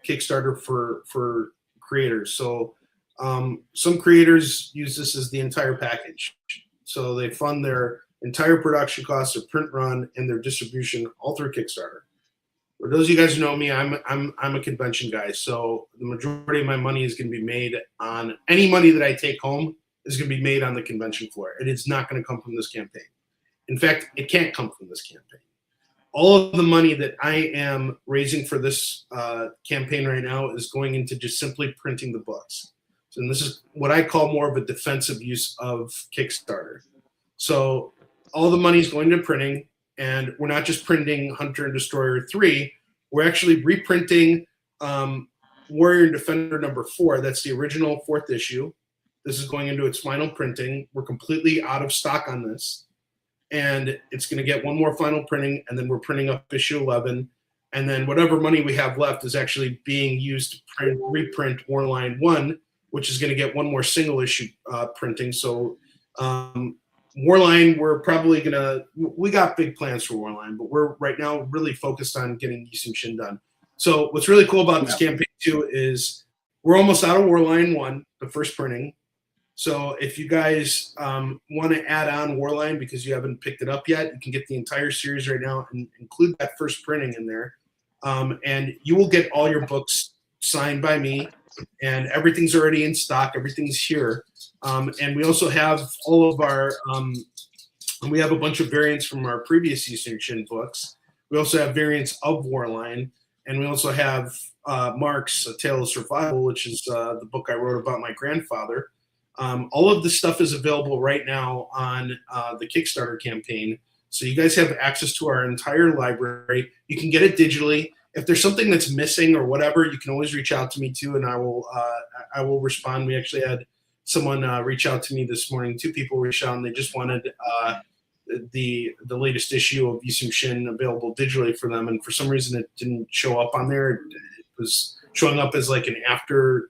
Speaker 2: Kickstarter for creators. So some creators use this as the entire package. So they fund their entire production costs, their print run, and their distribution all through Kickstarter. For those of you guys who know me, I'm a convention guy, so the majority of my money is going to be made on any money that I take home is going to be made on the convention floor. It is not going to come from this campaign. In fact, it can't come from this campaign. All of the money that I am raising for this campaign right now is going into just simply printing the books. So, and this is what I call more of a defensive use of Kickstarter. So all the money is going to printing. And we're not just printing Hunter and Destroyer 3. We're actually reprinting Warrior and Defender #4. That's the original 4th issue. This is going into its final printing. We're completely out of stock on this. And it's going to get one more final printing, and then we're printing up issue 11. And then whatever money we have left is actually being used to reprint Warline 1, which is going to get one more single issue printing. So Warline, we're probably we got big plans for Warline, but we're right now really focused on getting YI SOON SHIN done. So what's really cool about this campaign too is we're almost out of Warline 1, the first printing. So if you guys want to add on Warline because you haven't picked it up yet, you can get the entire series right now and include that first printing in there. And you will get all your books signed by me, and everything's already in stock. Everything's here. And we also have all of our, we have a bunch of variants from our previous YI SOON SHIN books. We also have variants of Warline, and we also have Mark's A Tale of Survival, which is the book I wrote about my grandfather. All of this stuff is available right now on the Kickstarter campaign. So you guys have access to our entire library. You can get it digitally. If there's something that's missing or whatever, you can always reach out to me too, and I will respond. We actually had someone reach out to me this morning. 2 people reached out, and they just wanted the latest issue of YI SOON SHIN available digitally for them. And for some reason, it didn't show up on there. It was showing up as like an after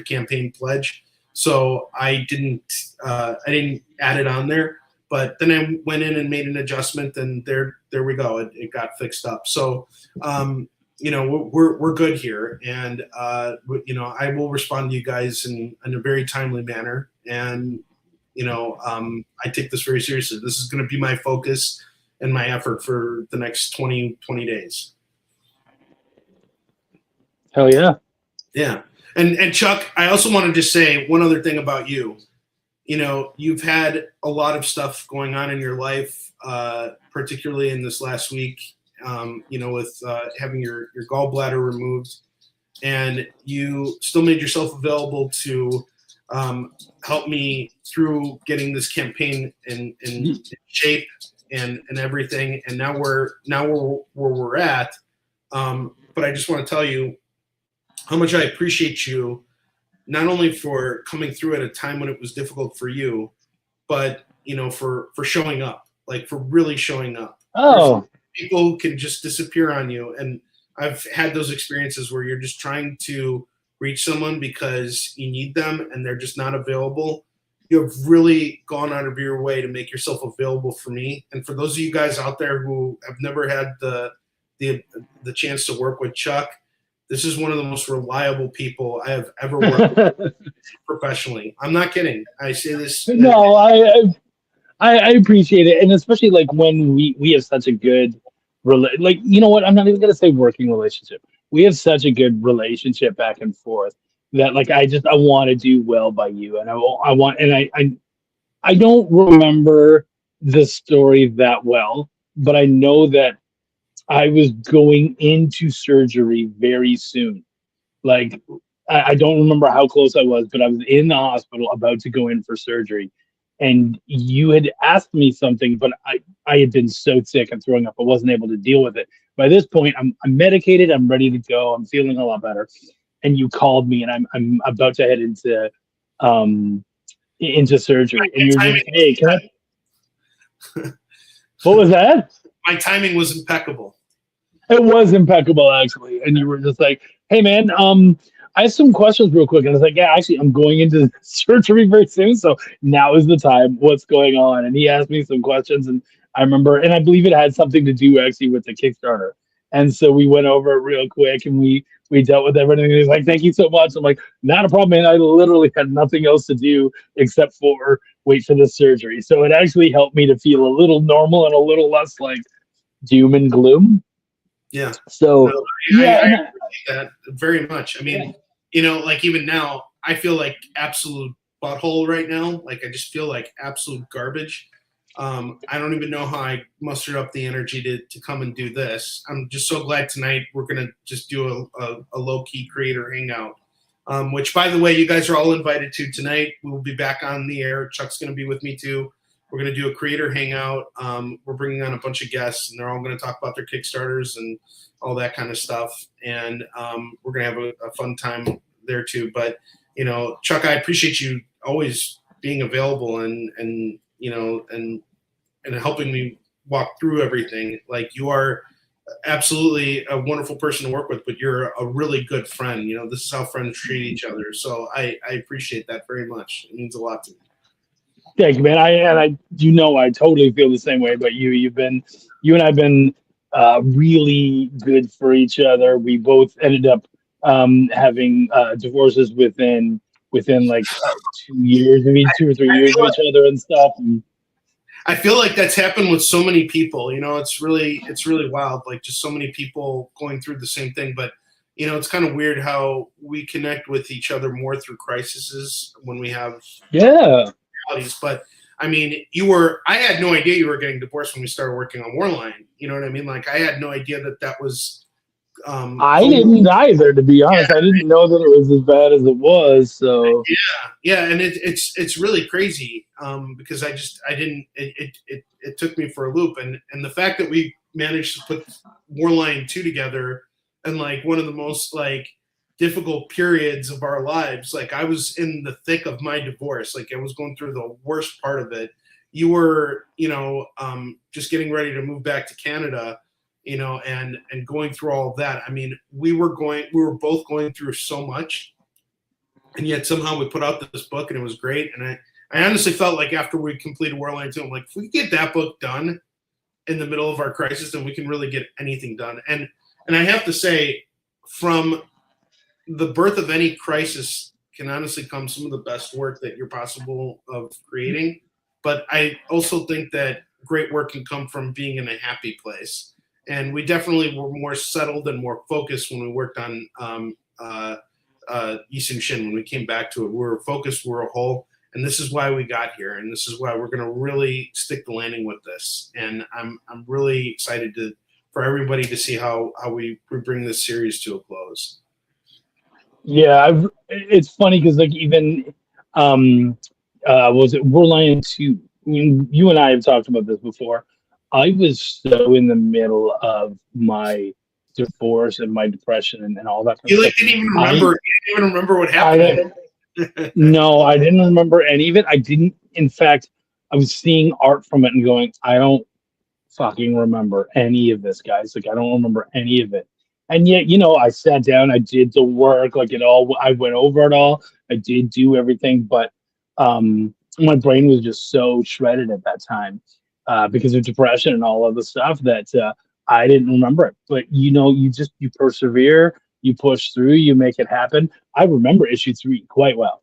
Speaker 2: campaign pledge. So I didn't add it on there. But then I went in and made an adjustment, and there we go. It got fixed up. So, we're good here, and I will respond to you guys in a very timely manner. And I take this very seriously. This is going to be my focus and my effort for the next 20 days.
Speaker 3: Hell yeah.
Speaker 2: Yeah. And Chuck, I also wanted to say one other thing about you. You've had a lot of stuff going on in your life, particularly in this last week, with having your gallbladder removed, and you still made yourself available to help me through getting this campaign in shape and everything. And now we're where we're at. But I just want to tell you how much I appreciate you, not only for coming through at a time when it was difficult for you, but for showing up, like for really showing up.
Speaker 3: Oh,
Speaker 2: people who can just disappear on you, and I've had those experiences where you're just trying to reach someone because you need them and they're just not available. You have really gone out of your way to make yourself available for me. And for those of you guys out there who have never had the chance to work with Chuck, this is one of the most reliable people I have ever worked with professionally. I'm not kidding. I say this.
Speaker 3: No, I appreciate it. And especially like when we have such a good, you know what? I'm not even going to say working relationship. We have such a good relationship back and forth that like, I want to do well by you. And I don't remember the story that well, but I know that I was going into surgery very soon. Like, I don't remember how close I was, but I was in the hospital about to go in for surgery. And you had asked me something, but I had been so sick and throwing up, I wasn't able to deal with it. By this point, I'm medicated, I'm ready to go, I'm feeling a lot better. And you called me, and I'm about to head into surgery. And you're like, hey, can I? What was that?
Speaker 2: My timing was impeccable.
Speaker 3: It was impeccable, actually. And you were just like, hey, man, I have some questions real quick. And I was like, yeah, actually, I'm going into surgery very soon. So now is the time. What's going on? And he asked me some questions. And I remember, and I believe it had something to do actually with the Kickstarter. And so we went over it real quick, and we dealt with everything. And he's like, thank you so much. I'm like, not a problem, man. I literally had nothing else to do except for wait for the surgery. So it actually helped me to feel a little normal and a little less like doom and gloom.
Speaker 2: Yeah.
Speaker 3: So
Speaker 2: no,
Speaker 3: yeah,
Speaker 2: I appreciate that very much. I mean, you know, like even now, I feel like absolute butthole right now. Like I just feel like absolute garbage. I don't even know how I mustered up the energy to come and do this. I'm just so glad tonight we're gonna just do a low key creator hangout. Which, by the way, you guys are all invited to tonight. We will be back on the air. Chuck's going to be with me too. We're going to do a creator hangout. We're bringing on a bunch of guests, and they're all going to talk about their Kickstarters and all that kind of stuff. And we're going to have a fun time there too. But you know, Chuck, I appreciate you always being available and you know and helping me walk through everything. Like you are absolutely a wonderful person to work with, but you're a really good friend. You know, this is how friends treat each other. So I appreciate that very much. It means a lot to me.
Speaker 3: Thank you, man. I totally feel the same way about you. You and I've been really good for each other. We both ended up having divorces within like 2 years, maybe 2 or 3 years of each other and stuff. And
Speaker 2: I feel like that's happened with so many people. You know, it's really wild. Like just so many people going through the same thing. But you know, it's kind of weird how we connect with each other more through crises when we have realities. But I mean, I had no idea you were getting divorced when we started working on Warline. You know what I mean? Like I had no idea that was.
Speaker 3: I didn't either, to be honest. I didn't know that it was as bad as it was. So
Speaker 2: yeah, and it's really crazy because it took me for a loop, and the fact that we managed to put Warline 2 together in like one of the most like difficult periods of our lives. Like I was in the thick of my divorce, like I was going through the worst part of it. You were, you know, just getting ready to move back to Canada. You know, and going through all of that. I mean, we were both going through so much, and yet somehow we put out this book, and it was great. And I honestly felt like after we completed Warline 2, I'm like, if we get that book done in the middle of our crisis, then we can really get anything done. And I have to say, from the birth of any crisis can honestly come some of the best work that you're possible of creating. But I also think that great work can come from being in a happy place. And we definitely were more settled and more focused when we worked on YI SOON SHIN. When we came back to it, we were focused, we were whole, and this is why we got here, and this is why we're going to really stick the landing with this. And I'm really excited for everybody to see how we bring this series to a close.
Speaker 3: Yeah, it's funny because like even was it Warline 2? You and I have talked about this before. I was so in the middle of my divorce and my depression and all that.
Speaker 2: You like didn't even remember. You didn't even remember what happened.
Speaker 3: No, I didn't remember any of it. I didn't. In fact, I was seeing art from it and going, I don't fucking remember any of this, guys. Like I don't remember any of it. And yet, you know, I sat down, I did the work, like it all. I went over it all. I did do everything, but my brain was just so shredded at that time. Because of depression and all of the stuff that I didn't remember it. But you know, you persevere, you push through, you make it happen. I remember issue 3 quite well,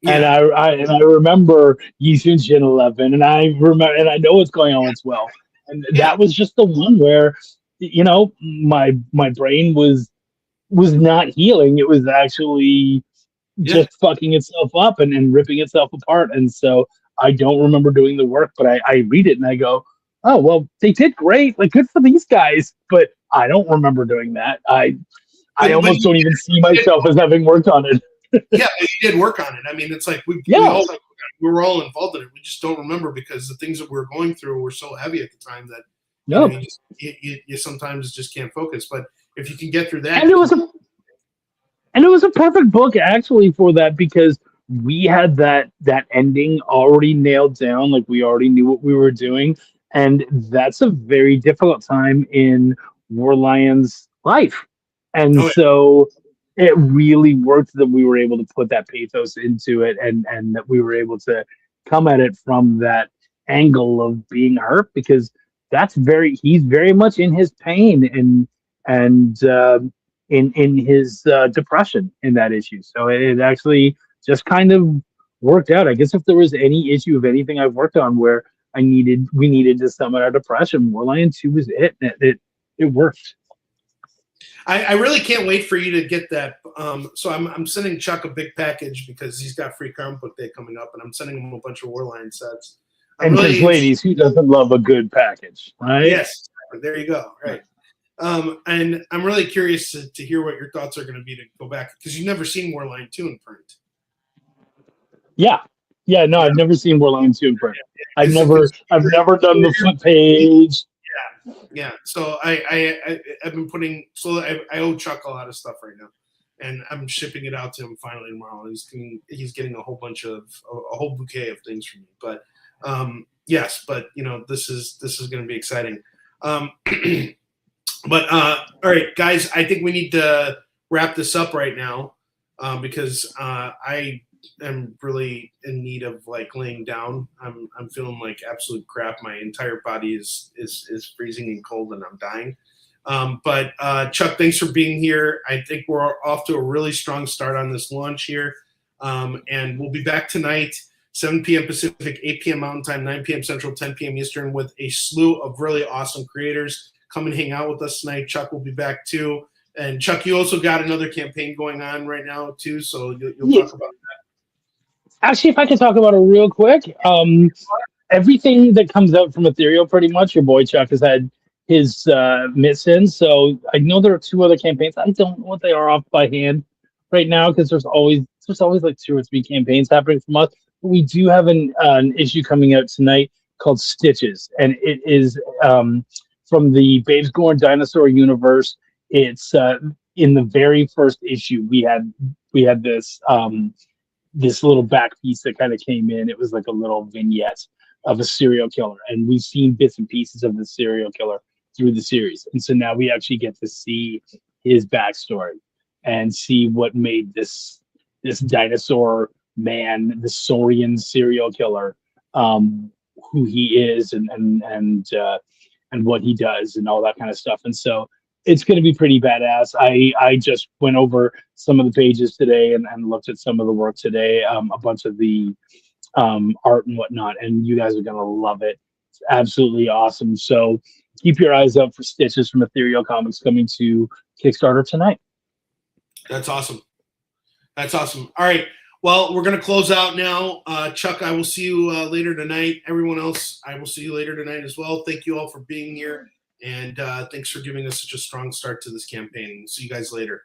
Speaker 3: and I remember YI SOON SHIN 11, and I know what's going on as well. And that was just the one where, you know, my brain was not healing; it was actually just fucking itself up and ripping itself apart. And so I don't remember doing the work, but I read it and I go, oh, well, they did great. Like, good for these guys. But I don't remember doing that. I almost don't even see myself as having worked on it.
Speaker 2: Yeah, but you did work on it. I mean, it's like we were all involved in it. We just don't remember because the things that we were going through were so heavy at the time that you sometimes just can't focus. But if you can get through that.
Speaker 3: And it was a perfect book actually for that, because we had that ending already nailed down. Like we already knew what we were doing. And that's a very difficult time in Warlion's life. And so it really worked that we were able to put that pathos into it, and that we were able to come at it from that angle of being hurt, because he's very much in his pain and in his depression in that issue. So it actually just kind of worked out. I guess if there was any issue of anything I've worked on where we needed to summon our depression, Warline 2 was it. It worked.
Speaker 2: I really can't wait for you to get that. So I'm sending Chuck a big package because he's got free comic book day coming up, and I'm sending him a bunch of Warline sets.
Speaker 3: And because, ladies, who doesn't love a good package, right?
Speaker 2: Yes, there you go. Right. And I'm really curious to hear what your thoughts are going to be to go back, because you've never seen Warline 2 in print.
Speaker 3: Yeah. No, I've never seen Warline 2 in print. I've never done the flip page.
Speaker 2: Yeah. So I've been putting. So I owe Chuck a lot of stuff right now, and I'm shipping it out to him finally tomorrow. He's getting a whole bouquet of things from me. But yes, but this is going to be exciting. But all right, guys, I think we need to wrap this up right now because I am really in need of laying down. I'm feeling like absolute crap. My entire body is freezing and cold, and I'm dying. But Chuck, thanks for being here. I think we're off to a really strong start on this launch here, and we'll be back tonight, 7 p.m. Pacific, 8 p.m. Mountain Time, 9 p.m. Central, 10 p.m. Eastern, with a slew of really awesome creators. Come and hang out with us tonight. Chuck will be back too. And Chuck, you also got another campaign going on right now too, so you'll talk about that.
Speaker 3: Actually, if I could talk about it real quick, everything that comes out from Ethereal, pretty much, your boy Chuck has had his mitts in. So I know there are 2 other campaigns. I don't know what they are off by hand right now, because there's always like 2 or 3 campaigns happening from us. But we do have an issue coming out tonight called Stitches, and it is from the Babes Gorn Dinosaur universe. It's in the very first issue we had this this little back piece that kind of came in. It was like a little vignette of a serial killer, and we've seen bits and pieces of the serial killer through the series, and so now we actually get to see his backstory and see what made this dinosaur man, the saurian serial killer, who he is, and what he does and all that kind of stuff. And so it's going to be pretty badass. I just went over some of the pages today and looked at some of the work today, a bunch of the art and whatnot, and you guys are going to love it. It's absolutely awesome. So keep your eyes out for Stitches from Ethereal Comics coming to Kickstarter tonight.
Speaker 2: That's awesome. That's awesome. All right. Well, we're going to close out now. Chuck, I will see you later tonight. Everyone else, I will see you later tonight as well. Thank you all for being here. And thanks for giving us such a strong start to this campaign. See you guys later.